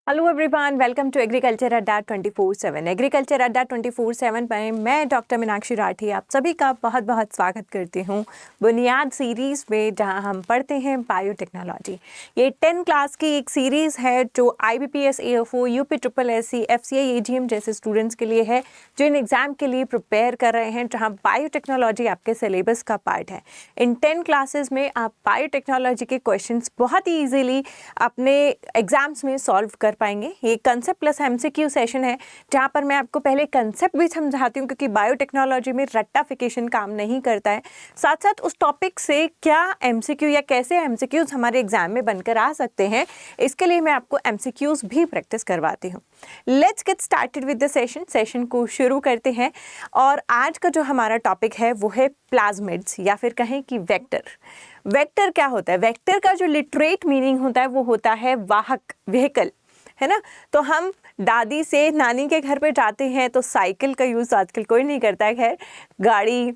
Hello everyone, welcome to agriculture Adda 24/7। Agriculture Adda 24/7 पर मैं doctor Meenakshi Rathi आप सभी का बहुत बहुत स्वागत करती हूँ बुनियाद सीरीज़ में, जहाँ हम पढ़ते हैं बायोटेक्नोलॉजी। ये 10 क्लास की एक सीरीज़ है जो IBPS, AFO, UP SSSC, FCI, AGM जैसे स्टूडेंट्स के लिए है जो इन एग्ज़ाम के लिए प्रिपेयर कर रहे हैं, जहाँ बायोटेक्नोलॉजी आपके सिलेबस का पार्ट है। इन 10 क्लासेस में आप बायोटेक्नोलॉजी के क्वेश्चंस बहुत ही ईजीली अपने एग्जाम्स में सॉल्व कर पाएंगे। ये कंसेप्ट प्लस MCQ सेशन है, जहाँ पर मैं आपको पहले कंसेप्ट भी समझाती हूँ, क्योंकि बायोटेक्नोलॉजी में रट्टाफिकेशन काम नहीं करता है। साथ साथ उस टॉपिक से क्या MCQ या कैसे MCQs हमारे एग्जाम में बनकर आ सकते हैं, इसके लिए मैं आपको MCQs भी प्रैक्टिस करवाती हूँ। Let's get started with the session को शुरू करते हैं। और आज का जो हमारा टॉपिक है वो है प्लाज्मिड्स, या फिर कहें कि वेक्टर। वेक्टर क्या होता है? वेक्टर का जो लिटरेट मीनिंग होता है वो होता है वाहक, व्हीकल, है ना। तो हम दादी से नानी के घर पे जाते हैं तो साइकिल का यूज़ आजकल कोई नहीं करता है, खैर गाड़ी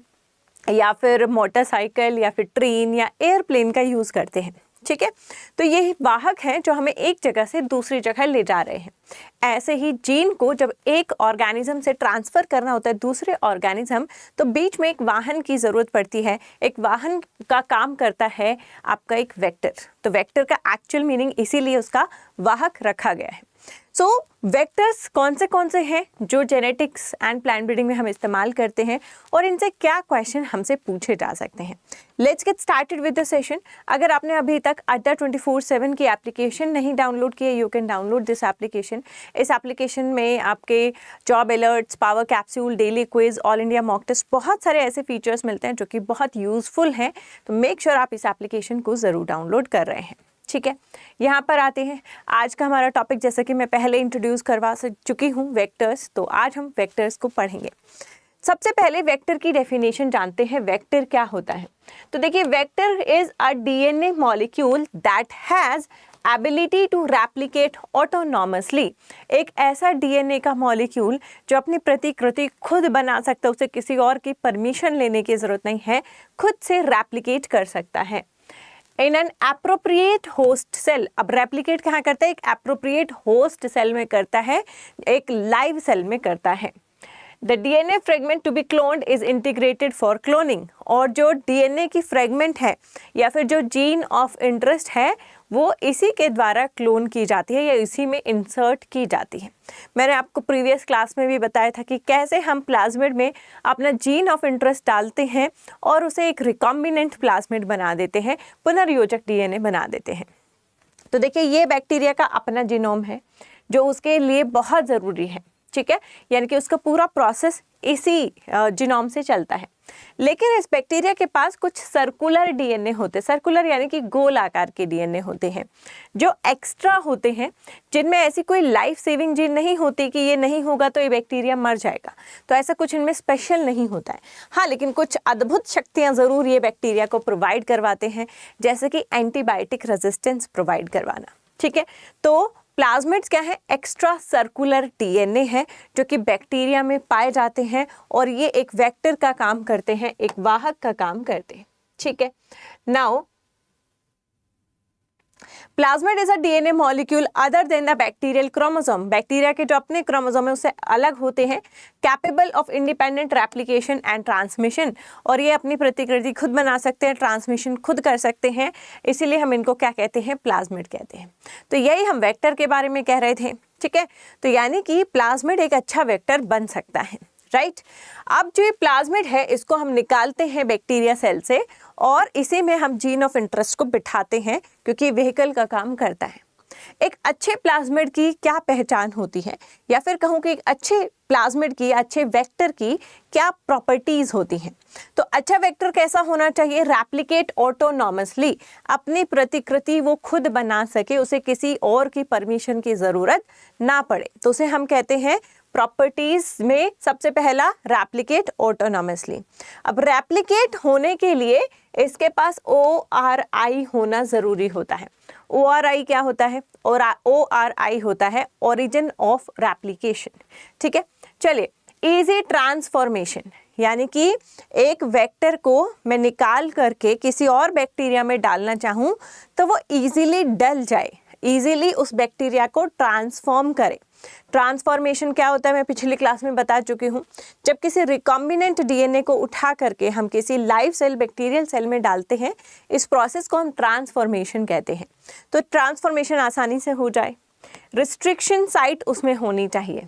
या फिर मोटरसाइकिल या फिर ट्रेन या एयरप्लेन का यूज़ करते हैं, ठीक है। तो ये वाहक हैं जो हमें एक जगह से दूसरी जगह ले जा रहे हैं। ऐसे ही जीन को जब एक ऑर्गेनिज्म से ट्रांसफ़र करना होता है दूसरे ऑर्गेनिज्म, तो बीच में एक वाहन की ज़रूरत पड़ती है। एक वाहन का काम करता है आपका एक वेक्टर। तो वेक्टर का एक्चुअल मीनिंग इसीलिए उसका वाहक रखा गया है। सो वेक्टर्स कौन से हैं जो जेनेटिक्स एंड प्लांट ब्रीडिंग में हम इस्तेमाल करते हैं, और इनसे क्या क्वेश्चन हमसे पूछे जा सकते हैं। Let's get started with the session. अगर आपने अभी तक अड्डा 24/7 की एप्लीकेशन नहीं डाउनलोड की है, you can download this application. इस एप्लीकेशन में आपके job alerts, power capsule, daily quiz, all India mock test, बहुत सारे ऐसे फीचर्स मिलते हैं जो कि बहुत यूज़फुल हैं। तो मेक श्योर आप इस एप्लीकेशन को ज़रूर डाउनलोड कर रहे हैं, ठीक है। यहाँ पर आते हैं आज का हमारा टॉपिक, जैसा कि मैं पहले इंट्रोड्यूस करवा चुकी हूँ, वेक्टर्स। तो आज हम वेक्टर्स को पढ़ेंगे। सबसे पहले वेक्टर की डेफिनेशन जानते हैं। वेक्टर क्या होता है? तो देखिए, vector is a DNA molecule that has ability to replicate autonomously. एक ऐसा DNA का मॉलिक्यूल जो अपनी प्रतिकृति खुद बना सकता है, उसे किसी और की परमिशन लेने की ज़रूरत नहीं है, खुद से रेप्लिकेट कर सकता है in an appropriate host cell. अब रेप्लिकेट कहाँ करता है? एक एप्रोप्रिएट होस्ट सेल में करता है, एक लाइव सेल में करता है। The DNA fragment to be cloned is integrated for cloning. और जो DNA की फ्रेगमेंट है या फिर जो जीन ऑफ इंटरेस्ट है वो इसी के द्वारा क्लोन की जाती है या इसी में इंसर्ट की जाती है। मैंने आपको प्रीवियस क्लास में भी बताया था कि कैसे हम प्लाज्मिड में अपना जीन ऑफ इंटरेस्ट डालते हैं और उसे एक रिकॉम्बिनेंट प्लाज्मिड बना देते हैं, पुनर्योजक DNA बना देते हैं। तो देखिए, ये बैक्टीरिया का अपना जीनोम है जो उसके लिए बहुत ज़रूरी है, ठीक है। यानी कि उसका पूरा प्रोसेस इसी जीनोम से चलता है। लेकिन इस बैक्टीरिया के पास कुछ सर्कुलर DNA होते हैं। सर्कुलर यानी कि गोल आकार के DNA होते हैं जो एक्स्ट्रा होते हैं, जिनमें ऐसी कोई लाइफ सेविंग जीन नहीं होती कि ये नहीं होगा तो ये बैक्टीरिया मर जाएगा। तो ऐसा कुछ इनमें स्पेशल नहीं होता है। हाँ, लेकिन कुछ अद्भुत शक्तियाँ ज़रूर ये बैक्टीरिया को प्रोवाइड करवाते हैं, जैसे कि एंटीबायोटिक रेजिस्टेंस प्रोवाइड करवाना, ठीक है। तो प्लाज्मिड्स क्या है? एक्स्ट्रा सर्कुलर DNA है जो कि बैक्टीरिया में पाए जाते हैं और ये एक वेक्टर का काम करते हैं, एक वाहक का काम करते हैं, ठीक है। Now plasmid is a DNA molecule other than the bacterial chromosome. Bacteria के जो अपने क्रोमोसोम है उससे अलग होते हैं, capable of independent replication and transmission. और ये अपनी प्रतिकृति खुद बना सकते हैं, ट्रांसमिशन खुद कर सकते हैं, इसीलिए हम इनको क्या कहते हैं? प्लाज्मिड कहते हैं। तो यही हम वेक्टर के बारे में कह रहे थे, ठीक है। तो यानी कि प्लाज्मिड एक अच्छा वेक्टर बन सकता है, राइट। अब जो ये प्लाज्मिड है इसको हम निकालते हैं बैक्टीरिया सेल से और इसी में हम जीन ऑफ इंटरेस्ट को बिठाते हैं, क्योंकि व्हीकल का काम करता है। एक अच्छे प्लाज्मिड की क्या पहचान होती है, या फिर कहूँ कि एक अच्छे प्लाज्मिड की, अच्छे वेक्टर की क्या प्रॉपर्टीज होती हैं? तो अच्छा वेक्टर कैसा होना चाहिए? रेप्लिकेट ऑटोनॉमसली, अपनी प्रतिकृति वो खुद बना सके, उसे किसी और की परमिशन की ज़रूरत ना पड़े। तो उसे हम कहते हैं प्रॉपर्टीज में सबसे पहला रेप्लिकेट ऑटोनॉमसली। अब रेप्लिकेट होने के लिए इसके पास ORI होना ज़रूरी होता है। ORI क्या होता है? और ORI होता है ओरिजिन ऑफ रेप्लिकेशन, ठीक है। चलिए, इजी ट्रांसफॉर्मेशन, यानी कि एक वेक्टर को मैं निकाल करके किसी और बैक्टीरिया में डालना चाहूँ तो वो इजीली डल जाए, इजीली उस बैक्टीरिया को ट्रांसफॉर्म करे। ट्रांसफॉर्मेशन क्या होता है मैं पिछली क्लास में बता चुकी हूँ। जब किसी रिकॉम्बिनेंट डीएनए को उठा करके हम किसी लाइव सेल बैक्टीरियल सेल में डालते हैं, इस प्रोसेस को हम ट्रांसफॉर्मेशन कहते हैं। तो ट्रांसफॉर्मेशन आसानी से हो जाए, रिस्ट्रिक्शन साइट उसमें होनी चाहिए।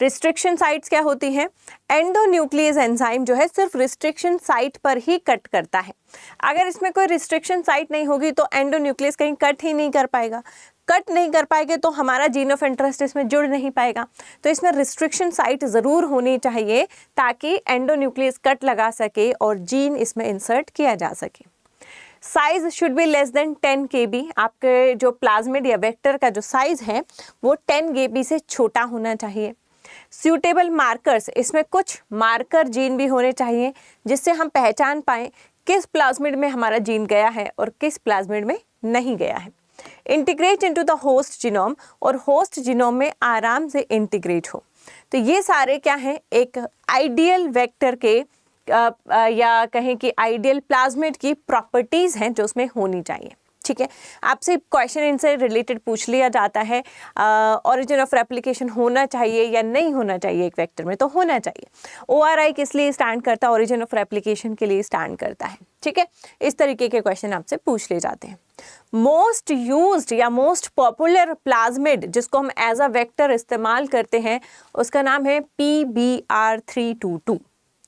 रिस्ट्रिक्शन साइट्स क्या होती हैं? एंडोन्यूक्लियस एंजाइम जो है सिर्फ रिस्ट्रिक्शन साइट पर ही कट करता है। अगर इसमें कोई रिस्ट्रिक्शन साइट नहीं होगी तो एंडोन्यूक्लियस कहीं कट ही नहीं कर पाएगा। कट नहीं कर पाएंगे तो हमारा जीन ऑफ इंटरेस्ट इसमें जुड़ नहीं पाएगा। तो इसमें रिस्ट्रिक्शन साइट ज़रूर होनी चाहिए ताकि एंडोन्यूक्लियस कट लगा सके और जीन इसमें इंसर्ट किया जा सके। Size should be less than 10 kb। आपके जो प्लाज्मिड या वेक्टर का जो साइज है वो 10 kb से छोटा होना चाहिए। सूटेबल मार्कर्स, इसमें कुछ मार्कर जीन भी होने चाहिए जिससे हम पहचान पाएं किस प्लाज्मिड में हमारा जीन गया है और किस प्लाज्मिड में नहीं गया है। Integrate into the host genome, और होस्ट जीनोम में आराम से इंटीग्रेट हो। तो ये सारे क्या हैं? एक आइडियल वेक्टर के या कहें कि आइडियल प्लाज्मिड की प्रॉपर्टीज़ हैं जो उसमें होनी चाहिए। ठीक है, आपसे क्वेश्चन इनसे रिलेटेड पूछ लिया जाता है, ओरिजिन ऑफ रेप्लिकेशन होना चाहिए या नहीं होना चाहिए एक वेक्टर में, तो होना चाहिए। ORI किस लिए स्टैंड करता है? ओरिजिन ऑफ रेप्लिकेशन के लिए स्टैंड करता है। ठीक है, इस तरीके के क्वेश्चन आपसे पूछ ले जाते हैं। मोस्ट यूज्ड या मोस्ट पॉपुलर प्लाज्मिड जिसको हम एज अ वेक्टर इस्तेमाल करते हैं उसका नाम है PBr322।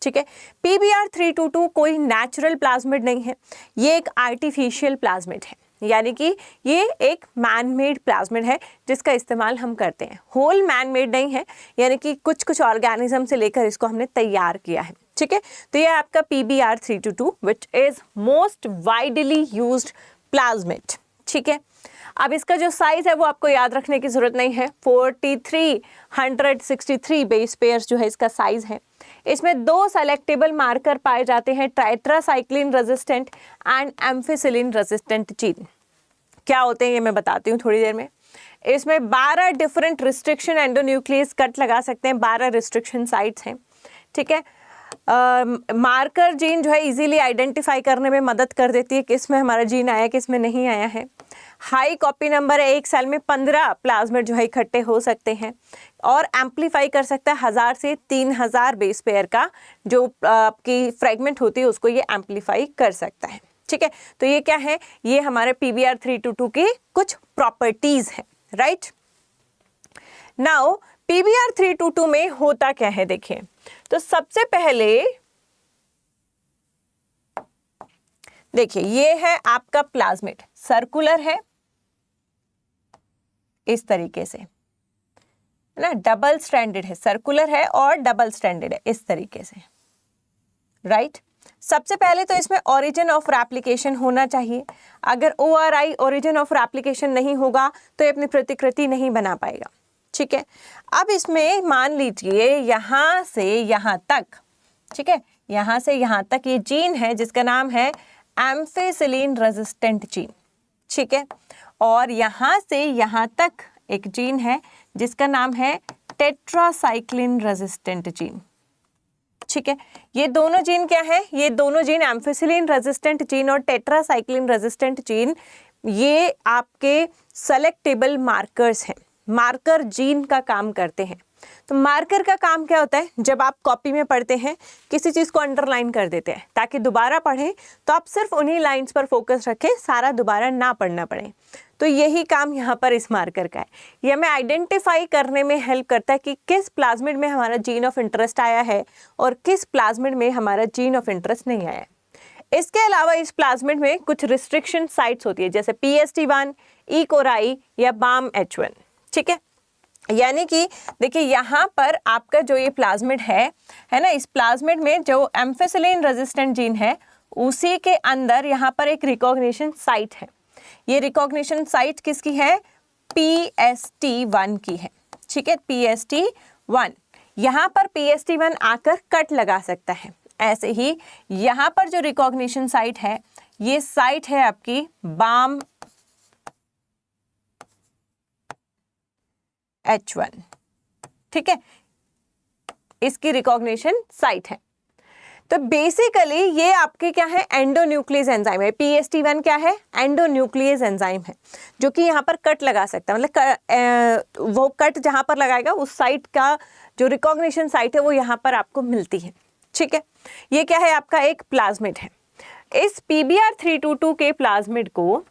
ठीक है, PBr322 कोई नेचुरल प्लाज्मिड नहीं है, ये एक आर्टिफिशियल प्लाज्मिड है, यानी कि ये एक मैन मेड प्लाज्मिड है जिसका इस्तेमाल हम करते हैं। होल मैन मेड नहीं है, यानी कि कुछ कुछ ऑर्गेनिज्म से लेकर इसको हमने तैयार किया है। ठीक है, तो ये आपका PBr322 which is most widely used plasmid. ठीक है, अब इसका जो साइज है वो आपको याद रखने की जरूरत नहीं है। 4363 बेस पेयर्स जो है इसका साइज है। इसमें 2 सेलेक्टेबल मार्कर पाए जाते हैं, tetracycline resistant and ampicillin resistant gene. क्या होते हैं ये मैं बताती हूँ थोड़ी देर में। इसमें 12 डिफरेंट रिस्ट्रिक्शन एंडोन्यूक्लियस कट लगा सकते हैं, 12 रिस्ट्रिक्शन साइट्स हैं। ठीक है, मार्कर जीन जो है इजीली आइडेंटिफाई करने में मदद कर देती है किस में हमारा जीन आया किस में नहीं आया है। हाई कॉपी नंबर है, एक सेल में 15 प्लाज्मिड जो है इकट्ठे हो सकते हैं और एम्पलीफाई कर सकता है 1000 से 3000 बेस पेयर का जो आपकी फ्रेगमेंट होती है उसको ये एम्पलीफाई कर सकता है। ठीक है, तो ये क्या है? ये हमारे PBr322 की कुछ प्रॉपर्टीज हैं। राइट नाउ PBr322 में होता क्या है देखिए, तो सबसे पहले देखिए ये है आपका प्लाज्मिड, सर्कुलर है इस तरीके से ना, डबल स्ट्रैंडेड है, सर्कुलर है और डबल स्ट्रैंडेड है इस तरीके से। राइट, सबसे पहले तो इसमें ओरिजिन ऑफ रेप्लिकेशन होना चाहिए। अगर ORI ओरिजिन ऑफ रेप्लिकेशन नहीं होगा तो ये अपनी प्रतिकृति नहीं बना पाएगा। ठीक है, अब इसमें मान लीजिए यहां से यहां तक, ठीक है, यहां से यहां तक ये जीन है जिसका नाम है एम्फिसिलिन रेजिस्टेंट जीन। ठीक है, और यहां से यहां तक एक जीन है जिसका नाम है टेट्रासाइक्लिन रेजिस्टेंट जीन। ठीक है, ये दोनों जीन क्या है? ये दोनों जीन एम्फिसिलिन रेजिस्टेंट जीन और टेट्रासाइक्लिन रेजिस्टेंट जीन ये आपके सेलेक्टेबल मार्कर्स हैं, मार्कर जीन का काम करते हैं। तो मार्कर का काम क्या होता है? जब आप कॉपी में पढ़ते हैं किसी चीज़ को अंडरलाइन कर देते हैं ताकि दोबारा पढ़ें तो आप सिर्फ उन्हीं लाइंस पर फोकस रखें, सारा दोबारा ना पढ़ना पड़े। तो यही काम यहाँ पर इस मार्कर का है। ये हमें आइडेंटिफाई करने में हेल्प करता है कि किस प्लाज्मिड में हमारा जीन ऑफ इंटरेस्ट आया है और किस प्लाज्मिड में हमारा जीन ऑफ इंटरेस्ट नहीं आया है। इसके अलावा इस प्लाज्मिड में कुछ रिस्ट्रिक्शन साइट्स होती है जैसे PST1, E. coli या BAM-H1। ठीक है, यानी कि देखिए यहाँ पर आपका जो ये प्लाज्मिड है ना, इस प्लाज्मिड में जो एम्फिसिलिन रेजिस्टेंट जीन है उसी के अंदर यहाँ पर एक रिकॉग्निशन साइट है। ये रिकॉग्निशन साइट किसकी है? PST1 की है। ठीक है, PST1, यहाँ पर PST1 आकर कट लगा सकता है। ऐसे ही यहाँ पर जो रिकॉग्निशन साइट है ये साइट है आपकी BAM-H1। ठीक है, इसकी रिकॉग्निशन साइट है। तो बेसिकली ये आपके क्या है, एंडोन्यूक्लियस एंजाइम है। PST1 क्या है, एंडोन्यूक्लियस एंजाइम है, जो कि यहाँ पर कट लगा सकता है, मतलब वो कट जहाँ पर लगाएगा उस साइट का जो रिकॉग्निशन साइट है वो यहाँ पर आपको मिलती है। ठीक है, ये क्या है, आपका एक प्लाज्मिड है। इस PBr322 के प्लाज्मिड को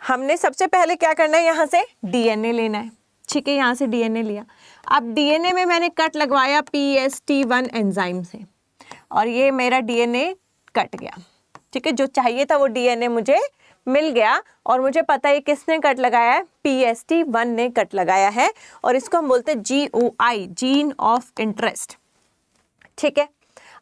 हमने सबसे पहले क्या करना है, यहाँ से DNA लेना है। ठीक है, यहाँ से DNA लिया। अब DNA में मैंने कट लगवाया PST1 एंजाइम से, और ये मेरा DNA कट गया। ठीक है, जो चाहिए था वो DNA मुझे मिल गया, और मुझे पता है किसने कट लगाया है, PST1 ने कट लगाया है, और इसको हम बोलते हैं GOI, जीन ऑफ इंटरेस्ट। ठीक है,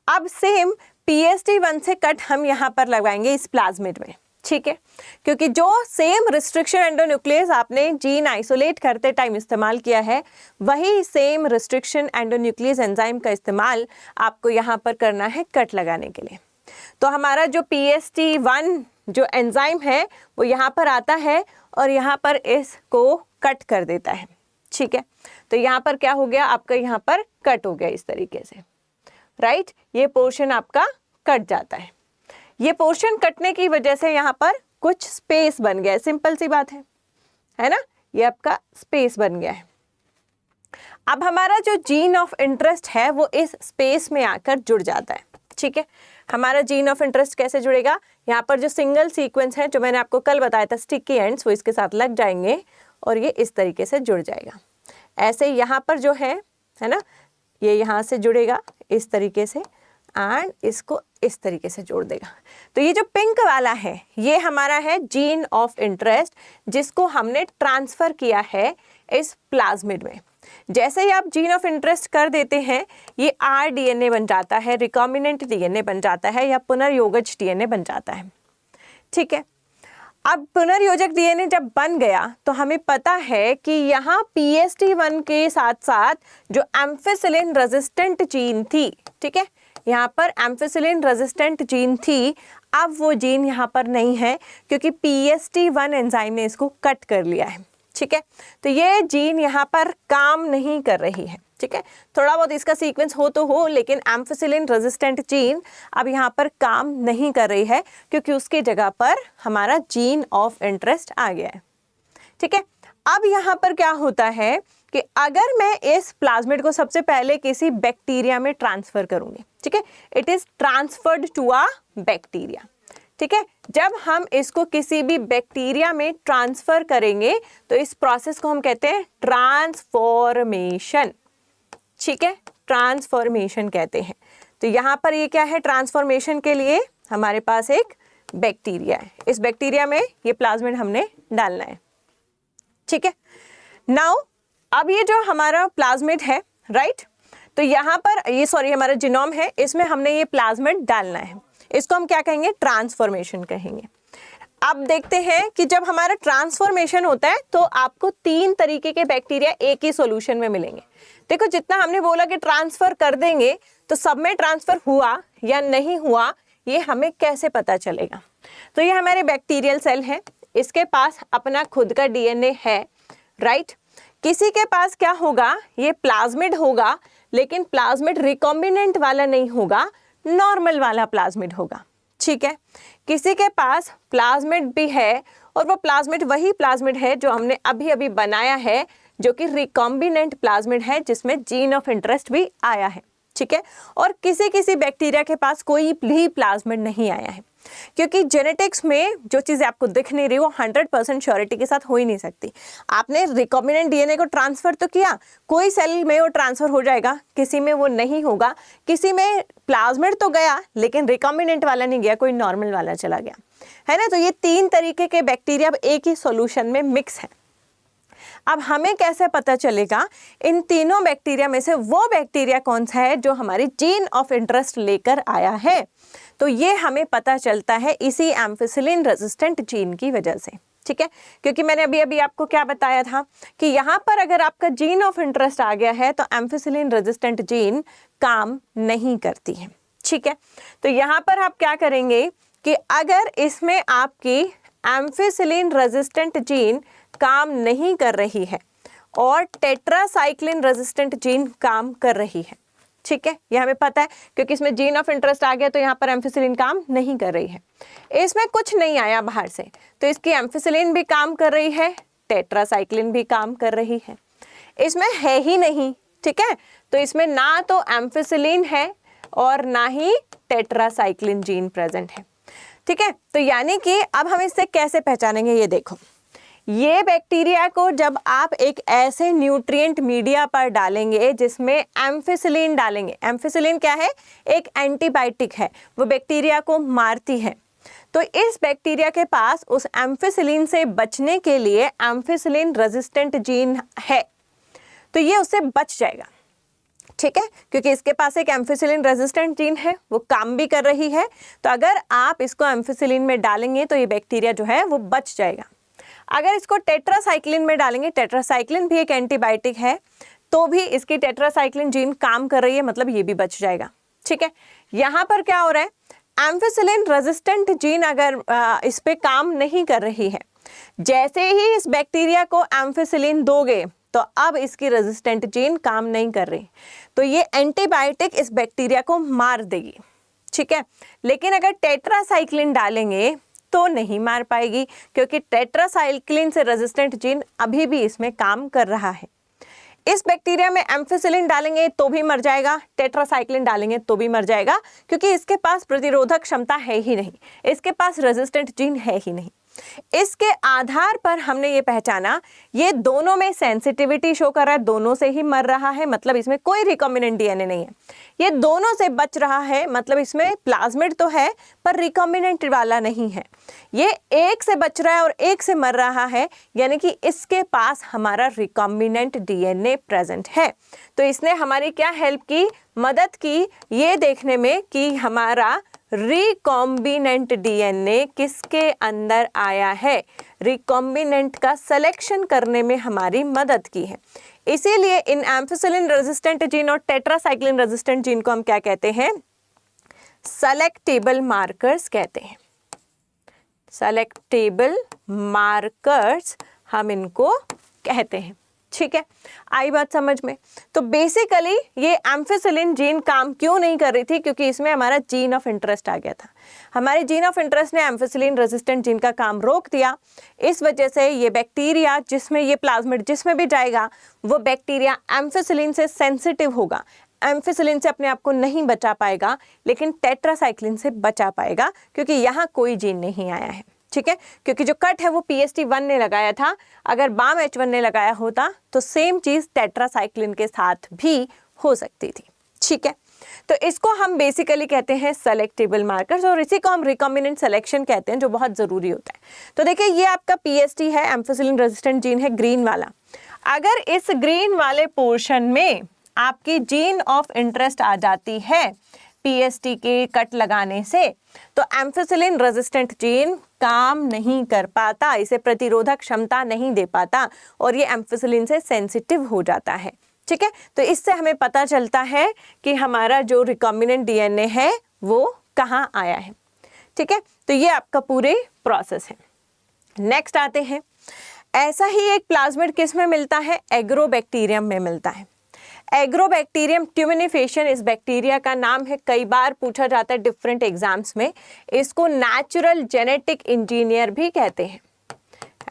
अब सेम PST1 से कट हम यहाँ पर लगाएंगे इस प्लाज्मिड में। ठीक है, क्योंकि जो सेम रिस्ट्रिक्शन एंडोन्यूक्लियस आपने जीन आइसोलेट करते टाइम इस्तेमाल किया है, वही सेम रिस्ट्रिक्शन एंडोन्यूक्लियस एंजाइम का इस्तेमाल आपको यहाँ पर करना है कट लगाने के लिए। तो हमारा जो PST1 जो एंजाइम है वो यहाँ पर आता है और यहाँ पर इसको कट कर देता है। ठीक है, तो यहाँ पर क्या हो गया, आपका यहाँ पर कट हो गया इस तरीके से, राइट। ये पोर्शन आपका कट जाता है। ये पोर्शन कटने की वजह से यहाँ पर कुछ स्पेस बन गया है, सिंपल सी बात है ना, ये आपका स्पेस बन गया है। अब हमारा जो जीन ऑफ इंटरेस्ट है वो इस स्पेस में आकर जुड़ जाता है। ठीक है, हमारा जीन ऑफ इंटरेस्ट कैसे जुड़ेगा, यहाँ पर जो सिंगल सीक्वेंस है जो मैंने आपको कल बताया था स्टिकी एंड्स, वो इसके साथ लग जाएंगे और ये इस तरीके से जुड़ जाएगा। ऐसे यहाँ पर जो है ना, ये यहाँ से जुड़ेगा इस तरीके से, एंड इसको इस तरीके से जोड़ देगा। तो ये जो पिंक वाला है ये हमारा है जीन ऑफ इंटरेस्ट, जिसको हमने ट्रांसफ़र किया है इस प्लाज्मिड में। जैसे ही आप जीन ऑफ इंटरेस्ट कर देते हैं, ये rDNA बन जाता है, रिकॉम्बिनेंट DNA बन जाता है, या पुनर्योजक DNA बन जाता है। ठीक है, अब पुनर्योजक DNA जब बन गया तो हमें पता है कि यहाँ PST1 के साथ साथ जो एम्फिसिलिन रेजिस्टेंट जीन थी, ठीक है, यहाँ पर एम्फिसिलिन रेजिस्टेंट जीन थी, अब वो जीन यहाँ पर नहीं है क्योंकि PST1 एंजाइम ने इसको कट कर लिया है। ठीक है, तो ये जीन यहाँ पर काम नहीं कर रही है। ठीक है, थोड़ा बहुत इसका सीक्वेंस हो तो हो, लेकिन एम्फिसिलिन रेजिस्टेंट जीन अब यहाँ पर काम नहीं कर रही है क्योंकि उसकी जगह पर हमारा जीन ऑफ इंटरेस्ट आ गया है। ठीक है, अब यहाँ पर क्या होता है कि अगर मैं इस प्लाज्मिड को सबसे पहले किसी बैक्टीरिया में ट्रांसफर करूंगी, ठीक है, it is transferred to a bacteria. ठीक है, जब हम इसको किसी भी बैक्टीरिया में ट्रांसफर करेंगे तो इस प्रोसेस को हम कहते हैं ट्रांसफॉर्मेशन। ठीक है, ट्रांसफॉर्मेशन कहते हैं। तो यहाँ पर ये क्या है, ट्रांसफॉर्मेशन के लिए हमारे पास एक बैक्टीरिया है, इस बैक्टीरिया में ये प्लाज्मिड हमने डालना है। ठीक है, नाउ अब ये जो हमारा प्लाज्मिड है, राइट, तो यहाँ पर ये हमारा जीनोम है, इसमें हमने ये प्लाज्मिड डालना है, इसको हम क्या कहेंगे, ट्रांसफॉर्मेशन कहेंगे। अब देखते हैं कि जब हमारा ट्रांसफॉर्मेशन होता है तो आपको 3 तरीके के बैक्टीरिया एक ही सॉल्यूशन में मिलेंगे। देखो, जितना हमने बोला कि ट्रांसफर कर देंगे तो सब में ट्रांसफर हुआ या नहीं हुआ ये हमें कैसे पता चलेगा। तो ये हमारे बैक्टीरियल सेल है, इसके पास अपना खुद का DNA है, राइट। किसी के पास क्या होगा, ये प्लाज्मिड होगा, लेकिन प्लाज्मिड रिकॉम्बिनेंट वाला नहीं होगा, नॉर्मल वाला प्लाज्मिड होगा। ठीक है, किसी के पास प्लाज्मिड भी है और वो प्लाज्मिड वही प्लाज्मिड है जो हमने अभी अभी बनाया है, जो कि रिकॉम्बिनेंट प्लाज्मिड है, जिसमें जीन ऑफ इंटरेस्ट भी आया है। ठीक है, और किसी किसी बैक्टीरिया के पास कोई भी प्लाज्मिड नहीं आया है, क्योंकि जेनेटिक्स में जो चीज़ें आपको दिख नहीं रही वो 100% श्योरिटी के साथ हो ही नहीं सकती। आपने रिकॉम्बिनेंट DNA को ट्रांसफ़र तो किया, कोई सेल में वो ट्रांसफ़र हो जाएगा, किसी में वो नहीं होगा, किसी में प्लाज्मिड तो गया लेकिन रिकॉम्बिनेंट वाला नहीं गया, कोई नॉर्मल वाला चला गया, है ना। तो ये 3 तरीके के बैक्टीरिया अब एक ही सॉल्यूशन में मिक्स है। अब हमें कैसे पता चलेगा इन तीनों बैक्टीरिया में से वो बैक्टीरिया कौन सा है जो हमारी जीन ऑफ इंटरेस्ट लेकर आया है। तो ये हमें पता चलता है इसी एम्फिसिलिन रेजिस्टेंट जीन की वजह से। ठीक है, क्योंकि मैंने अभी अभी आपको क्या बताया था कि यहाँ पर अगर आपका जीन ऑफ इंटरेस्ट आ गया है तो एम्फिसिलिन रेजिस्टेंट जीन काम नहीं करती है। ठीक है, तो यहाँ पर आप क्या करेंगे कि अगर इसमें आपकी एम्फिसिलिन रेजिस्टेंट जीन काम नहीं कर रही है और टेट्रासाइक्लिन रेजिस्टेंट जीन काम कर रही है, ठीक है, ये हमें पता है क्योंकि इसमें जीन ऑफ इंटरेस्ट आ गया तो यहाँ पर एम्फिसिलिन काम नहीं कर रही है। इसमें कुछ नहीं आया बाहर से तो इसकी एम्फिसिलिन भी काम कर रही है, टेट्रासाइक्लिन भी काम कर रही है। इसमें है ही नहीं, ठीक है, तो इसमें ना तो एम्फिसिलिन है और ना ही टेट्रासाइक्लिन जीन प्रेजेंट है। ठीक है, तो यानी कि अब हम इससे कैसे पहचानेंगे, ये देखो, ये बैक्टीरिया को जब आप एक ऐसे न्यूट्रिएंट मीडिया पर डालेंगे जिसमें एम्फिसिलिन डालेंगे, एम्फिसिलिन क्या है, एक एंटीबायोटिक है, वो बैक्टीरिया को मारती है, तो इस बैक्टीरिया के पास उस एम्फिसिलिन से बचने के लिए एम्फिसिलिन रेजिस्टेंट जीन है, तो ये उससे बच जाएगा। ठीक है, क्योंकि इसके पास एक एम्फिसिलिन रेजिस्टेंट जीन है, वो काम भी कर रही है, तो अगर आप इसको एम्फिसिलिन में डालेंगे तो ये बैक्टीरिया जो है वो बच जाएगा। अगर इसको टेट्रासाइक्लिन में डालेंगे, टेट्रासाइक्लिन भी एक एंटीबायोटिक है, तो भी इसकी टेट्रासाइक्लिन जीन काम कर रही है, मतलब ये भी बच जाएगा। ठीक है, यहाँ पर क्या हो रहा है, एम्फिसिलिन रेजिस्टेंट जीन अगर इस पे काम नहीं कर रही है, जैसे ही इस बैक्टीरिया को एम्फिसिलिन दोगे तो अब इसकी रेजिस्टेंट जीन काम नहीं कर रही, तो ये एंटीबायोटिक इस बैक्टीरिया को मार देगी। ठीक है, लेकिन अगर टेट्रासाइक्लिन डालेंगे तो नहीं मार पाएगी, क्योंकि टेट्रासाइक्लिन से रेजिस्टेंट जीन अभी भी इसमें काम कर रहा है। इस बैक्टीरिया में एम्फिसिलिन डालेंगे तो भी मर जाएगा, टेट्रासाइक्लिन डालेंगे तो भी मर जाएगा, क्योंकि इसके पास प्रतिरोधक क्षमता है ही नहीं, इसके पास रेजिस्टेंट जीन है ही नहीं। इसके आधार पर हमने ये पहचाना, ये दोनों में सेंसिटिविटी शो कर रहा है, दोनों से ही मर रहा है, मतलब इसमें कोई रिकॉम्बिनेंट डीएनए नहीं है, ये दोनों से बच रहा है, मतलब इसमें प्लाज्मिड तो है पर रिकॉम्बिनेंट वाला नहीं है, ये एक से बच रहा है और एक से मर रहा है, यानी कि इसके पास हमारा रिकॉम्बिनेंट डीएनए प्रेजेंट है। तो इसने हमारी क्या हेल्प की, मदद की ये देखने में कि हमारा रिकॉम्बिनेंट डीएनए किसके अंदर आया है, रिकॉम्बिनेंट का सिलेक्शन करने में हमारी मदद की है। इसीलिए इन एम्फिसिलिन रेजिस्टेंट जीन और टेट्रासाइक्लिन रेजिस्टेंट जीन को हम क्या कहते हैं, सेलेक्टेबल मार्कर्स कहते हैं। सेलेक्टेबल मार्कर्स हम इनको कहते हैं। ठीक है, आई बात समझ में। तो बेसिकली ये एम्फिसिलिन जीन काम क्यों नहीं कर रही थी, क्योंकि इसमें हमारा जीन ऑफ इंटरेस्ट आ गया था, हमारे जीन ऑफ इंटरेस्ट ने एम्फिसिलिन रेजिस्टेंट जीन का काम रोक दिया। इस वजह से ये बैक्टीरिया जिसमें ये प्लाज्मिड जिसमें भी जाएगा वो बैक्टीरिया एम्फिसिलिन से सेंसिटिव होगा, एम्फिसिलिन से अपने आप को नहीं बचा पाएगा, लेकिन टेट्रासाइक्लिन से बचा पाएगा, क्योंकि यहाँ कोई जीन नहीं आया है। ठीक है, क्योंकि जो कट है वो PST1 ने लगाया था, अगर BAM-H1 ने लगाया होता तो सेम चीज टेट्रासाइक्लिन के साथ भी हो सकती थी। ठीक है, तो इसको हम बेसिकली कहते हैं सेलेक्टेबल मार्कर्स, और इसी को हम रिकॉम्बिनेंट सिलेक्शन कहते हैं, जो बहुत जरूरी होता है। तो देखिए, ये आपका PST है, एम्फिसिलिन रेजिस्टेंट जीन है, ग्रीन वाला। अगर इस ग्रीन वाले पोर्शन में आपकी जीन ऑफ इंटरेस्ट आ जाती है PST के कट लगाने से, तो एम्फिसिलिन रेजिस्टेंट जीन काम नहीं कर पाता, इसे प्रतिरोधक क्षमता नहीं दे पाता और ये एम्फिसिलिन से सेंसिटिव हो जाता है। ठीक है, तो इससे हमें पता चलता है कि हमारा जो रिकॉम्बिनेंट डीएनए है वो कहाँ आया है। ठीक है, तो ये आपका पूरे प्रोसेस है। नेक्स्ट आते हैं, ऐसा ही एक प्लाज्मिड किस में मिलता है, एग्रोबैक्टीरियम में मिलता है। एग्रोबैक्टीरियम ट्यूमिनिफेशन इस बैक्टीरिया का नाम है, कई बार पूछा जाता है डिफरेंट एग्जाम्स में। इसको नेचुरल जेनेटिक इंजीनियर भी कहते हैं,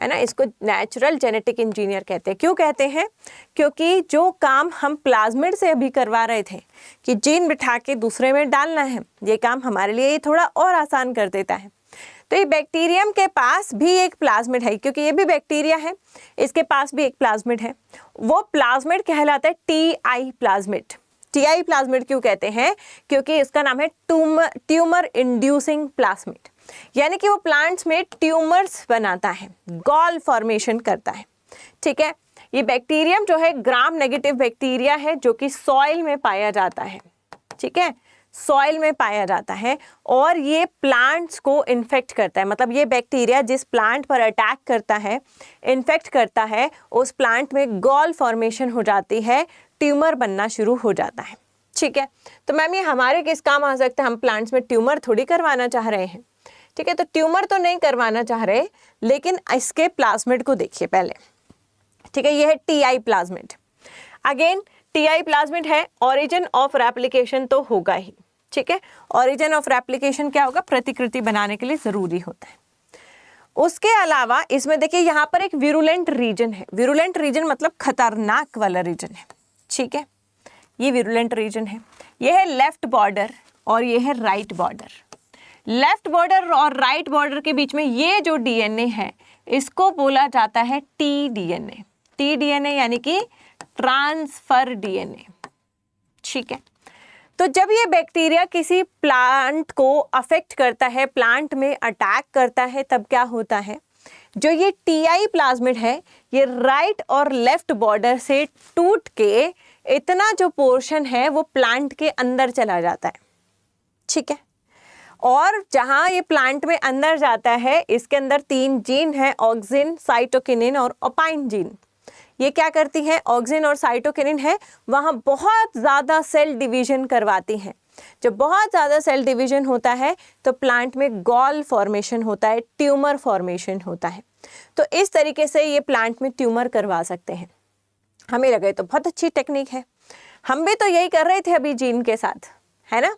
है ना, इसको नेचुरल जेनेटिक इंजीनियर कहते हैं। क्यों कहते हैं, क्योंकि जो काम हम प्लाज्मिड से अभी करवा रहे थे कि जीन बिठा के दूसरे में डालना है, ये काम हमारे लिए ये थोड़ा और आसान कर देता है। तो ये बैक्टीरियम के पास भी एक प्लाज्मिड है, क्योंकि ये भी बैक्टीरिया है, इसके पास भी एक प्लाज्मिड है, वो प्लाज्मिड कहलाता है TI प्लाज्मिड। TI प्लाज्मिड क्यों कहते हैं, क्योंकि इसका नाम है ट्यूमर इंड्यूसिंग प्लाज्मिड, यानी कि वो प्लांट्स में ट्यूमर्स बनाता है, गॉल फॉर्मेशन करता है। ठीक है, ये बैक्टीरियम जो है ग्राम नेगेटिव बैक्टीरिया है, जो कि सॉइल में पाया जाता है। ठीक है, सॉइल में पाया जाता है और ये प्लांट्स को इन्फेक्ट करता है, मतलब ये बैक्टीरिया जिस प्लांट पर अटैक करता है, इन्फेक्ट करता है, उस प्लांट में गॉल फॉर्मेशन हो जाती है, ट्यूमर बनना शुरू हो जाता है। ठीक है, तो मैम ये हमारे किस काम आ सकता है, हम प्लांट्स में ट्यूमर थोड़ी करवाना चाह रहे हैं। ठीक है, तो ट्यूमर तो नहीं करवाना चाह रहे, लेकिन इसके प्लाज्मिड को देखिए पहले। ठीक है, ये है TI plasmid. Again TI plasmid है, ओरिजिन ऑफ रेप्लिकेशन तो होगा ही, ठीक है। ओरिजिन ऑफ रेप्लिकेशन क्या होगा, प्रतिकृति बनाने के लिए जरूरी होता है। उसके अलावा इसमें देखिए यहाँ पर एक विरुलेंट रीजन है। विरुलेंट रीजन मतलब खतरनाक वाला रीजन है, ठीक है। ये विरुलेंट रीजन है, ये है लेफ्ट बॉर्डर और ये है राइट बॉर्डर। लेफ्ट बॉर्डर और राइट बॉर्डर के बीच में ये जो डीएनए है इसको बोला जाता है टी डीएनए। टी डीएनए यानी कि ट्रांसफर डीएनए, ठीक है। तो जब ये बैक्टीरिया किसी प्लांट को अफेक्ट करता है, प्लांट में अटैक करता है, तब क्या होता है, जो ये टीआई प्लाज्मिड है ये राइट और लेफ्ट बॉर्डर से टूट के इतना जो पोर्शन है वो प्लांट के अंदर चला जाता है, ठीक है। और जहाँ ये प्लांट में अंदर जाता है इसके अंदर 3 जीन है, ऑक्सिन, साइटोकिनिन और ओपाइन जीन। ये क्या करती हैं, ऑक्सिन और साइटोकिनिन है, वहाँ बहुत ज़्यादा सेल डिवीजन करवाती हैं। जब बहुत ज़्यादा सेल डिवीजन होता है तो प्लांट में गॉल फॉर्मेशन होता है, ट्यूमर फॉर्मेशन होता है। तो इस तरीके से ये प्लांट में ट्यूमर करवा सकते हैं। हमें लगे तो बहुत अच्छी टेक्निक है, हम भी तो यही कर रहे थे अभी जीन के साथ, है ना।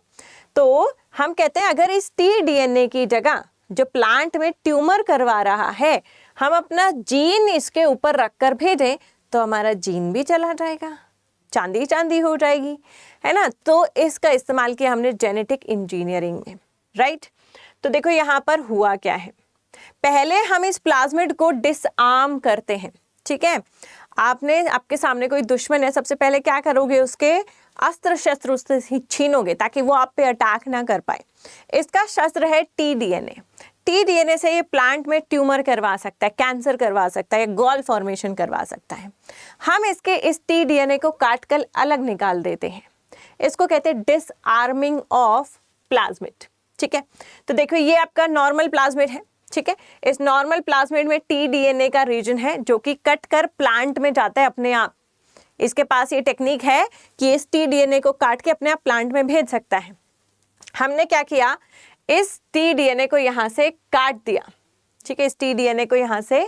तो हम कहते हैं अगर इस टी डीएनए की जगह जो प्लांट में ट्यूमर करवा रहा है हम अपना जीन इसके ऊपर रखकर भेजें तो हमारा जीन भी चला जाएगा, चांदी चांदी हो जाएगी, है ना। तो इसका इस्तेमाल किया हमने जेनेटिक इंजीनियरिंग में, राइट। तो देखो यहाँ पर हुआ क्या है, पहले हम इस प्लाज्मिड को डिसआर्म करते हैं, ठीक है। आपके सामने कोई दुश्मन है, सबसे पहले क्या करोगे, उसके अस्त्र शस्त्र उससे छीनोगे ताकि वो आप पे अटैक ना कर पाए। इसका शस्त्र है टी डीएनए। टी डीएनए से ये प्लांट में ट्यूमर करवा सकता है, कैंसर करवा सकता है, गॉल फॉर्मेशन करवा सकता है। हम इसके इस टी डीएनए को काट कर अलग निकाल देते हैं, इसको कहते हैं डिसआर्मिंग ऑफ प्लाज्मिड, ठीक है। तो देखो ये आपका नॉर्मल प्लाज्मिड है, ठीक है। इस नॉर्मल प्लाज्मिड में टी डीएनए का रीजन है जो कि कट कर प्लांट में जाता है अपने आप। इसके पास ये टेक्निक है कि इस टी डीएनए को काट के अपने आप प्लांट में भेज सकता है। हमने क्या किया, इस टी डीएनए को यहाँ से काट दिया, ठीक है। इस टी डीएनए को यहाँ से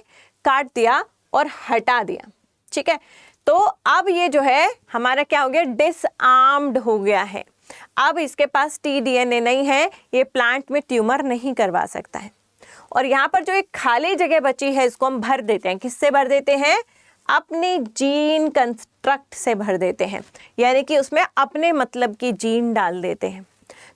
काट दिया और हटा दिया, ठीक है। तो अब ये जो है हमारा क्या हो गया, डिसआर्म्ड हो गया है। अब इसके पास टी डीएनए नहीं है, ये प्लांट में ट्यूमर नहीं करवा सकता है। और यहाँ पर जो एक खाली जगह बची है इसको हम भर देते हैं। किससे भर देते हैं, अपनी जीन कंस्ट्रक्ट से भर देते हैं, यानी कि उसमें अपने मतलब की जीन डाल देते हैं।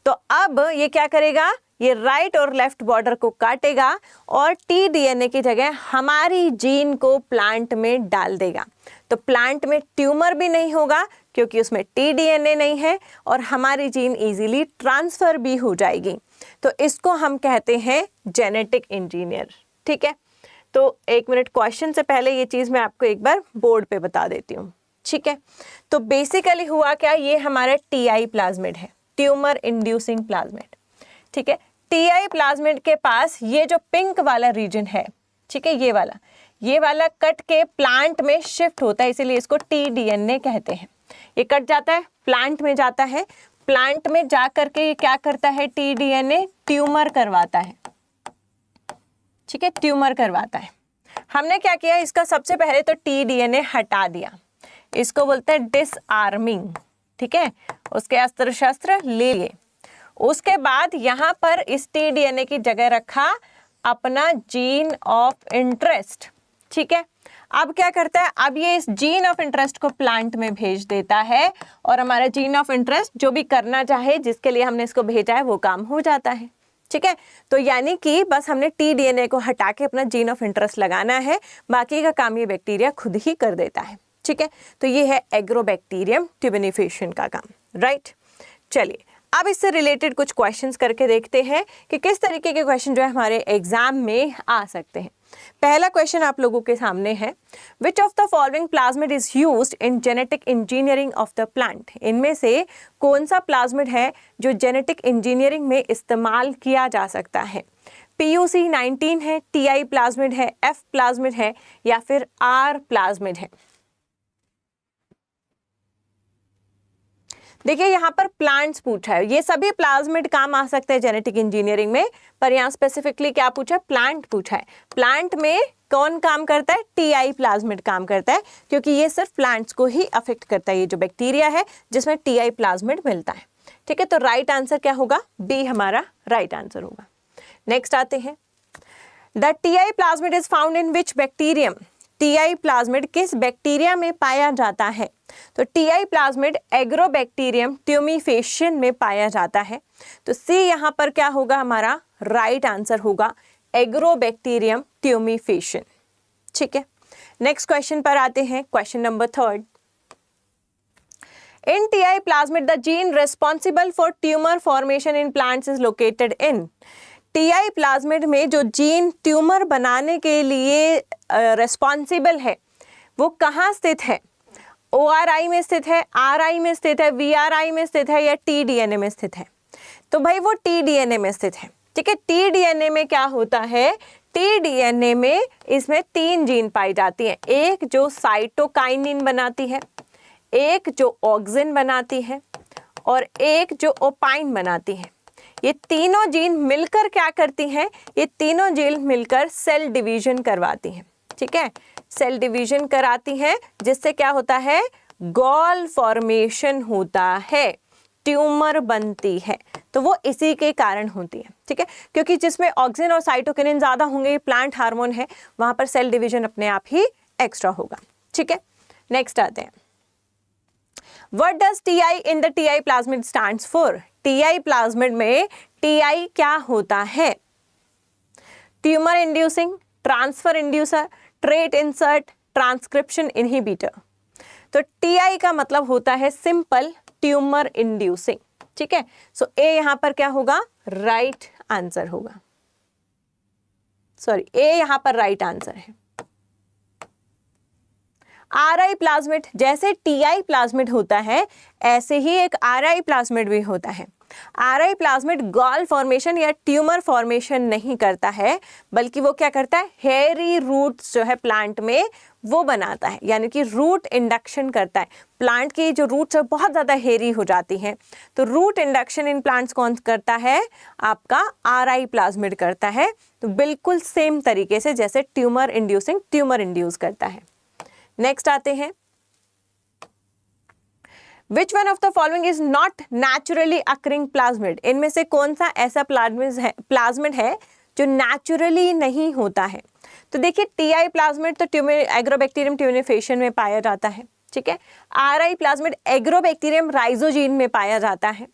तो अब ये क्या करेगा, ये राइट और लेफ्ट बॉर्डर को काटेगा और टी डीएनए की जगह हमारी जीन को प्लांट में डाल देगा। तो प्लांट में ट्यूमर भी नहीं होगा क्योंकि उसमें टी डीएनए नहीं है और हमारी जीन इजीली ट्रांसफर भी हो जाएगी। तो इसको हम कहते हैं जेनेटिक इंजीनियर, ठीक है। तो 1 मिनट, क्वेश्चन से पहले ये चीज़ मैं आपको एक बार बोर्ड पे बता देती हूँ, ठीक है। तो बेसिकली हुआ क्या, ये हमारा टीआई प्लाज्मिड है, ट्यूमर इंड्यूसिंग प्लाज्मिड, ठीक है। टीआई प्लाज्मिड के पास ये जो पिंक वाला रीजन है, ठीक है, ये वाला कट के प्लांट में शिफ्ट होता है, इसीलिए इसको टी डीएनए कहते हैं। ये कट जाता है, प्लांट में जाता है, प्लांट में जा करके ये क्या करता है, टी डीएनए ट्यूमर करवाता है, ठीक है, ट्यूमर करवाता है। हमने क्या किया, इसका सबसे पहले तो टी डीएनए हटा दिया, इसको बोलते हैं डिसआर्मिंग, ठीक है। उसके अस्त्र शस्त्र ले लिए, उसके बाद यहाँ पर इस टी डीएनए की जगह रखा अपना जीन ऑफ इंटरेस्ट, ठीक है। अब क्या करता है, अब ये इस जीन ऑफ इंटरेस्ट को प्लांट में भेज देता है और हमारा जीन ऑफ इंटरेस्ट जो भी करना चाहे, जिसके लिए हमने इसको भेजा है, वो काम हो जाता है, ठीक है। तो यानी कि बस हमने टी डीएनए को हटा के अपना जीन ऑफ इंटरेस्ट लगाना है, बाकी का काम ये बैक्टीरिया खुद ही कर देता है, ठीक है। तो ये है एग्रोबैक्टीरियम ट्यूबिनिफिकेशन का काम, राइट। चलिए अब इससे रिलेटेड कुछ क्वेश्चंस करके देखते हैं कि किस तरीके के क्वेश्चन जो है हमारे एग्जाम में आ सकते हैं। पहला क्वेश्चन आप लोगों के सामने है, which of the following plasmid is used in genetic engineering of the plant. इनमें से कौन सा प्लाज्मिड है जो जेनेटिक इंजीनियरिंग में इस्तेमाल किया जा सकता है। PUC19 है, TI प्लाज्मिड है, F प्लाज्मिड है या फिर R प्लाज्मिड है। देखिए यहाँ पर प्लांट्स पूछा है, ये सभी प्लाज्मिड काम आ सकते हैं जेनेटिक इंजीनियरिंग में, पर यहाँ स्पेसिफिकली क्या पूछा है, प्लांट पूछा है। प्लांट में कौन काम करता है, टीआई प्लाज्मिड काम करता है, क्योंकि ये सिर्फ प्लांट्स को ही अफेक्ट करता है, ये जो बैक्टीरिया है जिसमें टीआई प्लाज्मिड मिलता है। ठीक है, तो राइट आंसर क्या होगा, बी हमारा राइट आंसर होगा। नेक्स्ट आते हैं, the TI plasmid is found in which bacterium, TI plasmid किस बैक्टीरिया में पाया जाता है, तो टीआई प्लाज्मिड एग्रोबैक्टीरियम ट्यूमीफेशियन में पाया जाता है। तो सी यहाँ पर क्या होगा, हमारा राइट आंसर होगा एग्रोबैक्टीरियम ट्यूमीफेशियन। ठीक है, नेक्स्ट क्वेश्चन पर आते हैं, question number 3। In TI plasmid the gene responsible for tumour formation in plants is located in, TI plasmid में जो जीन ट्यूमर बनाने के लिए रेस्पॉन्सिबल है वो कहाँ स्थित है, ORI में स्थित है, RI में स्थित है, VRI में स्थित है या TDNA में स्थित है, तो भाई वो TDNA में स्थित है। ठीक है, TDNA में क्या होता है, TDNA में इसमें 3 जीन पाई जाती हैं, एक जो साइटोकाइनिन बनाती है, एक जो ऑक्सिन बनाती है और एक जो ओपाइन बनाती है। ये तीनों जीन मिलकर क्या करती हैं, ये तीनों जीन मिलकर सेल डिवीजन करवाती हैं। ठीक है, सेल डिवीजन कराती हैं, जिससे क्या होता है, गॉल फॉर्मेशन होता है, ट्यूमर बनती है, तो वो इसी के कारण होती है। ठीक है, क्योंकि जिसमें ऑक्सिन और साइटोकिनिन ज्यादा होंगे, प्लांट हार्मोन है, वहां पर सेल डिवीजन अपने आप ही एक्स्ट्रा होगा। ठीक है, नेक्स्ट आते हैं, what does TI in the TI plasmid stands for, TI plasmid में टीआई क्या होता है, tumour inducing, transfer inducer, trait insert, transcription inhibitor. तो टीआई का मतलब होता है सिंपल ट्यूमर इंड्यूसिंग। ठीक है, सो ए यहां पर क्या होगा, राइट आंसर होगा, सॉरी ए यहां पर राइट आंसर है। आरआई प्लाज्मिड, जैसे टीआई प्लाज्मिड होता है ऐसे ही एक आरआई प्लाज्मिड भी होता है। आरआई प्लाज्मिड गॉल फॉर्मेशन या ट्यूमर फॉर्मेशन नहीं करता है, बल्कि वो क्या करता है, हेयरी रूट्स जो है प्लांट में वो बनाता है, यानी कि रूट इंडक्शन करता है। प्लांट की जो रूट्स है बहुत ज़्यादा हेयरी हो जाती हैं, तो रूट इंडक्शन इन प्लांट्स कौन करता है, आपका आरआई प्लाज्मिड करता है। तो बिल्कुल सेम तरीके से जैसे ट्यूमर इंड्यूसिंग ट्यूमर इंड्यूस करता है। नेक्स्ट आते हैं, Which one of the following is not naturally occurring plasmid? इनमें से कौन सा ऐसा प्लाज्मिड है जो नेचुरली नहीं होता है। तो देखिए टीआई प्लाज्मिड तो एग्रोबैक्टीरियम ट्यूमीफेशियन में पाया जाता है। ठीक है, आरआई प्लाज्मिड एग्रोबैक्टीरियम राइजोजीन में पाया जाता है।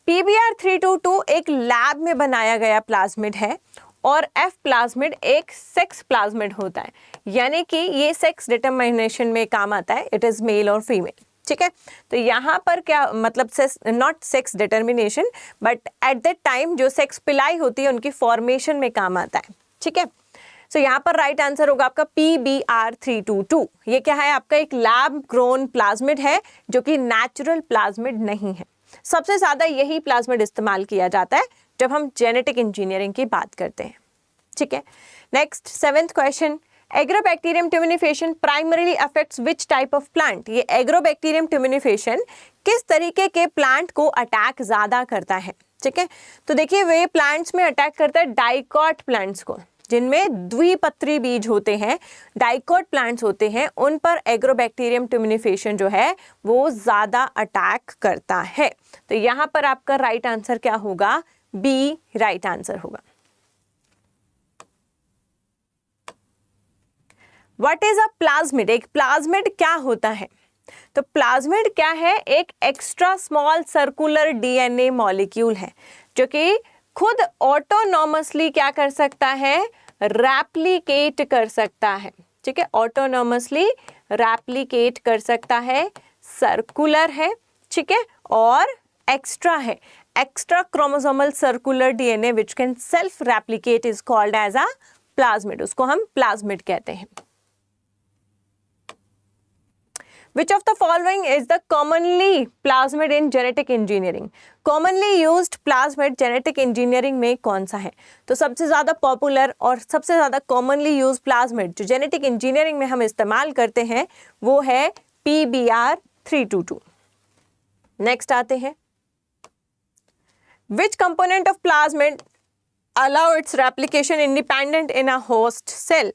PBr322 एक लैब में बनाया गया प्लाज्मिड है और F प्लाज्मिड एक सेक्स प्लाज्मिड होता है, यानी कि ये सेक्स डिटरमिनेशन में काम आता है, इट इज मेल और फीमेल। ठीक है, तो यहाँ पर क्या मतलब not sex determination but at that time जो सेक्स पिलाई होती है उनकी फॉर्मेशन में काम आता है। ठीक है, सो यहाँ पर राइट आंसर होगा आपका PBr322। ये क्या है, आपका एक लैब ग्रोन प्लाज्मिड है जो कि नेचुरल प्लाज्मिड नहीं है। सबसे ज्यादा यही प्लाज्मिड इस्तेमाल किया जाता है जब हम जेनेटिक इंजीनियरिंग की बात करते हैं। ठीक है, next 7th question, Agrobacterium tumefaciens primarily affects which type of plant. ये एग्रोबैक्टीरियम ट्यूमिनिफेशन किस तरीके के प्लांट को अटैक ज्यादा करता है। ठीक है, तो देखिए वे प्लांट्स में अटैक करता है डाइकॉट प्लांट्स को, जिनमें द्विपत्री बीज होते हैं, डाइकॉट प्लांट्स होते हैं, उन पर एग्रोबैक्टीरियम ट्यूमिनिफेशन जो है वो ज्यादा अटैक करता है। तो यहाँ पर आपका राइट आंसर क्या होगा, बी राइट आंसर होगा। व्हाट इज अ प्लाज्मिड, एक प्लाज्मिड क्या होता है। तो प्लाज्मिड क्या है, एक extra small circular DNA molecule है जो कि खुद ऑटोनॉमसली क्या कर सकता है, रेप्लिकेट कर सकता है। ठीक है, ऑटोनॉमसली रेप्लिकेट कर सकता है, सर्कुलर है। ठीक है, और एक्स्ट्रा है, extra chromosomal circular DNA which can self replicate is called as a plasmid, उसको हम प्लाज्मिड कहते हैं। Which of the following is the commonly plasmid in genetic engineering? Commonly used plasmid genetic engineering में कौन सा है। तो सबसे ज़्यादा पॉपुलर और सबसे ज़्यादा commonly used plasmid जो genetic engineering में हम इस्तेमाल करते हैं वो है PBr322। नेक्स्ट आते हैं, which component of plasmid allow its replication independent in a host cell.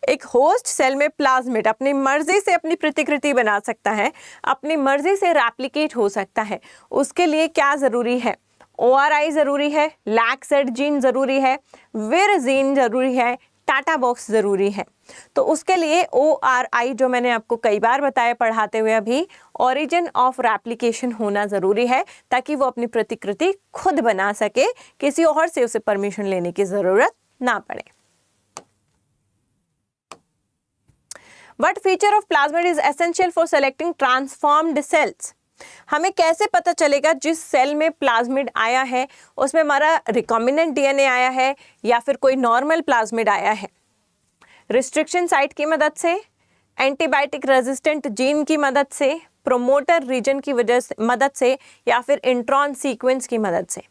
एक होस्ट सेल में प्लाज्मिड अपनी मर्जी से अपनी प्रतिकृति बना सकता है, अपनी मर्जी से रेप्लिकेट हो सकता है। उसके लिए क्या ज़रूरी है? ORI ज़रूरी है, लैक्सेड जीन ज़रूरी है, विर जीन ज़रूरी है, टाटा बॉक्स ज़रूरी है। तो उसके लिए ORI जो मैंने आपको कई बार बताया पढ़ाते हुए अभी, ओरिजिन ऑफ रेप्लिकेशन होना ज़रूरी है, ताकि वो अपनी प्रतिकृति खुद बना सके, किसी और से उसे परमिशन लेने की ज़रूरत ना पड़े। What feature of plasmid is essential for selecting transformed cells? हमें कैसे पता चलेगा जिस सेल में प्लाज्मिड आया है उसमें हमारा रिकॉम्बिनेंट DNA आया है या फिर कोई नॉर्मल प्लाज्मिड आया है? रिस्ट्रिक्शन साइट की मदद से, एंटीबायोटिक रेजिस्टेंट जीन की मदद से, प्रोमोटर रीजन की वजह से मदद से, या फिर इंट्रॉन सीक्वेंस की मदद से।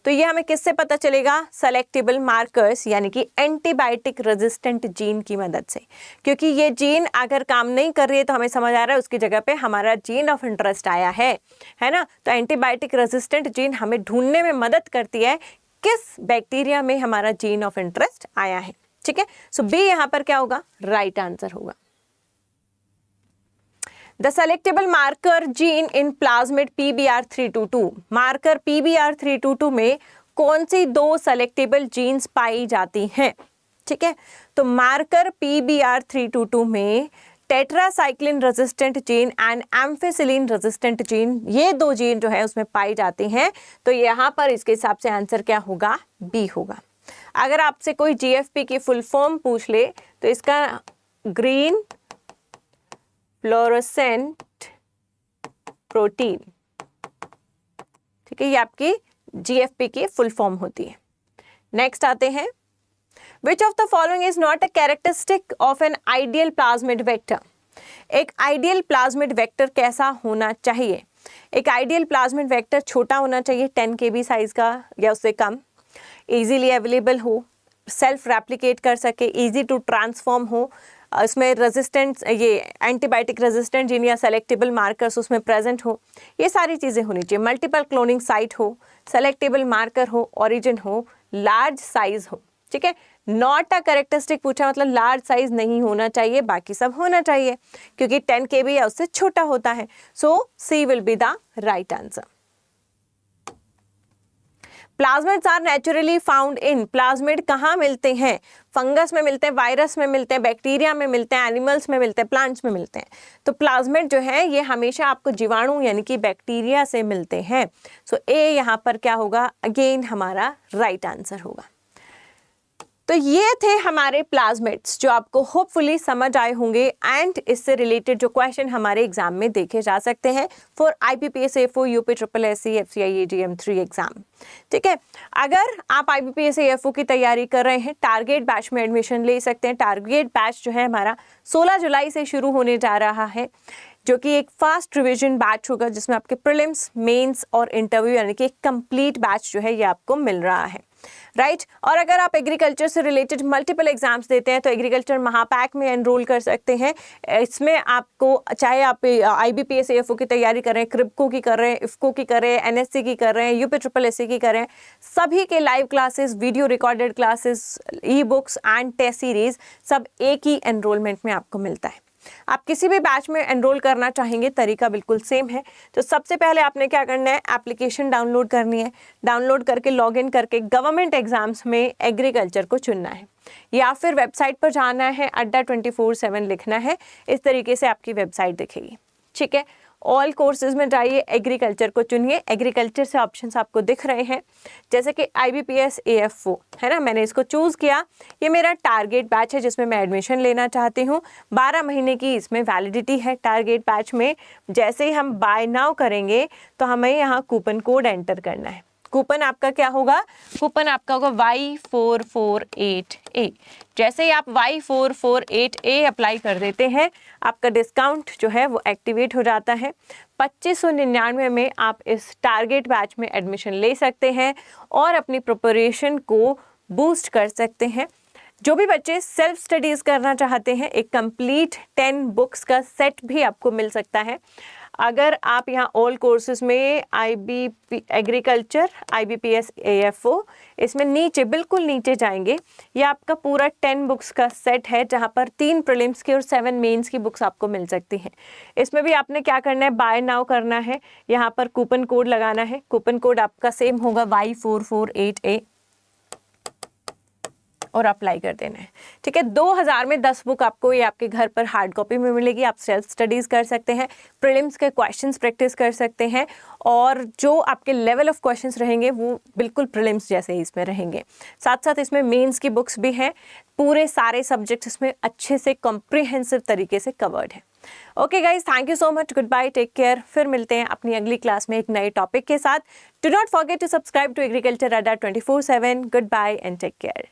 तो ये हमें किससे पता चलेगा? सेलेक्टेबल मार्कर्स यानी कि एंटीबायोटिक रेजिस्टेंट जीन की मदद से। क्योंकि ये जीन अगर काम नहीं कर रही है तो हमें समझ आ रहा है उसकी जगह पे हमारा जीन ऑफ इंटरेस्ट आया है ना। तो एंटीबायोटिक रेजिस्टेंट जीन हमें ढूंढने में मदद करती है किस बैक्टीरिया में हमारा जीन ऑफ इंटरेस्ट आया है। ठीक है, सो बी यहाँ पर क्या होगा? राइट आंसर होगा। The selectable marker gene in plasmid PBR322। Marker PBR322 में कौन सी दो सेलेक्टेबल जीन्स पाई जाती हैं? ठीक है, तो मार्कर PBR322 में tetracycline resistant gene and ampicillin resistant gene, ये दो जीन जो है उसमें पाई जाती हैं। तो यहाँ पर इसके हिसाब से आंसर क्या होगा? बी होगा। अगर आपसे कोई GFP की फुल फॉर्म पूछ ले तो इसका ग्रीन फ्लोरोसेंट प्रोटीन, ठीक है, ये आपकी GFP की फुल फॉर्म होती है। नेक्स्ट आते हैं, which of the following is not a characteristic of an ideal plasmid vector. एक आइडियल प्लाज्मिड वेक्टर कैसा होना चाहिए? एक आइडियल प्लाज्मिड वेक्टर छोटा होना चाहिए, 10 kb साइज का या उससे कम, इजीली अवेलेबल हो, सेल्फ रेप्लिकेट कर सके, इजी टू ट्रांसफॉर्म हो, इसमें रेजिस्टेंट ये एंटीबायोटिक रेजिस्टेंट जीन या सेलेक्टेबल मार्कर्स उसमें प्रेजेंट हो, ये सारी चीज़ें होनी चाहिए। मल्टीपल क्लोनिंग साइट हो, सेलेक्टेबल मार्कर हो, ओरिजिन हो, लार्ज साइज हो। ठीक है, नॉट अ कैरेक्टरिस्टिक पूछा मतलब लार्ज साइज नहीं होना चाहिए, बाकी सब होना चाहिए क्योंकि 10 kb या उससे छोटा होता है। So C will be the right answer. Plasmids are naturally found in. Plasmid कहाँ मिलते हैं? फंगस में मिलते हैं, वायरस में मिलते हैं, बैक्टीरिया में मिलते हैं, एनिमल्स में मिलते हैं, प्लांट्स में मिलते हैं। तो प्लाज्मिड जो है ये हमेशा आपको जीवाणु यानी कि बैक्टीरिया से मिलते हैं। सो ए यहाँ पर क्या होगा? अगेन हमारा राइट आंसर होगा। तो ये थे हमारे प्लाज्मिड्स जो आपको होपफुली समझ आए होंगे एंड इससे रिलेटेड जो क्वेश्चन हमारे एग्जाम में देखे जा सकते हैं for IBPS AFO, UPSSSC, FCI AGM3 exam. ठीक है, अगर आप IBPS AFO की तैयारी कर रहे हैं, टारगेट बैच में एडमिशन ले सकते हैं। टारगेट बैच जो है हमारा 16 जुलाई से शुरू होने जा रहा है, जो कि एक फास्ट रिवीजन बैच होगा जिसमें आपके प्रीलिम्स, मेंस और इंटरव्यू यानी कि एक कंप्लीट बैच जो है ये आपको मिल रहा है, राइट। और अगर आप एग्रीकल्चर से रिलेटेड मल्टीपल एग्जाम्स देते हैं तो एग्रीकल्चर महापैक में एनरोल कर सकते हैं। इसमें आपको चाहे आप IBPS AFO की तैयारी कर रहे हैं, क्रिप्को की कर रहे हैं, इफ्को की कर रहे हैं, NSC की कर रहे हैं, UPSSSC की कर रहे हैं, सभी के live classes, video recorded classes, e books and test series सब एक ही एनरोलमेंट में आपको मिलता है। आप किसी भी बैच में एनरोल करना चाहेंगे, तरीका बिल्कुल सेम है। तो सबसे पहले आपने क्या करना है? एप्लीकेशन डाउनलोड करनी है। डाउनलोड करके लॉगिन करके गवर्नमेंट एग्जाम्स में एग्रीकल्चर को चुनना है या फिर वेबसाइट पर जाना है, अड्डा 24/7 लिखना है। इस तरीके से आपकी वेबसाइट दिखेगी। ठीक है, ऑल कोर्सेज में जाइए, एग्रीकल्चर को चुनिए। एग्रीकल्चर से ऑप्शंस आपको दिख रहे हैं जैसे कि IBPS AFO है ना, मैंने इसको चूज़ किया। ये मेरा टारगेट बैच है जिसमें मैं एडमिशन लेना चाहती हूँ। 12 महीने की इसमें वैलिडिटी है टारगेट बैच में। जैसे ही हम बाय नाउ करेंगे तो हमें यहाँ कूपन कोड एंटर करना है। कूपन आपका क्या होगा? कूपन आपका होगा Y448A। जैसे ही आप Y448A अप्लाई कर देते हैं, आपका डिस्काउंट जो है वो एक्टिवेट हो जाता है। 2599 में आप इस टारगेट बैच में एडमिशन ले सकते हैं और अपनी प्रिपरेशन को बूस्ट कर सकते हैं। जो भी बच्चे सेल्फ स्टडीज़ करना चाहते हैं, एक कंप्लीट 10 बुक्स का सेट भी आपको मिल सकता है। अगर आप यहाँ ऑल कोर्सेज में IBP एग्रीकल्चर, IBPS AFO, इसमें नीचे बिल्कुल नीचे जाएंगे, ये आपका पूरा 10 बुक्स का सेट है जहाँ पर 3 प्रीलिम्स की और 7 मेंस की बुक्स आपको मिल सकती हैं। इसमें भी आपने क्या करना है, बाय नाउ करना है, यहाँ पर कूपन कोड लगाना है। कूपन कोड आपका सेम होगा Y448A और अप्लाई कर देना है। ठीक है, 2000 में 10 बुक आपको ये आपके घर पर हार्ड कॉपी में मिलेगी। आप सेल्फ स्टडीज़ कर सकते हैं, प्रीलिम्स के क्वेश्चंस प्रैक्टिस कर सकते हैं, और जो आपके लेवल ऑफ क्वेश्चंस रहेंगे वो बिल्कुल प्रीलिम्स जैसे ही इसमें रहेंगे। साथ साथ इसमें मेंस की बुक्स भी हैं, पूरे सारे सब्जेक्ट्स इसमें अच्छे से कॉम्प्रिहेंसिव तरीके से कवर्ड है। Okay guys, thank you so much, goodbye, take care. फिर मिलते हैं अपनी अगली क्लास में एक नए टॉपिक के साथ। Do not forget to subscribe to agriculture Adda 24/7। Goodbye and take care.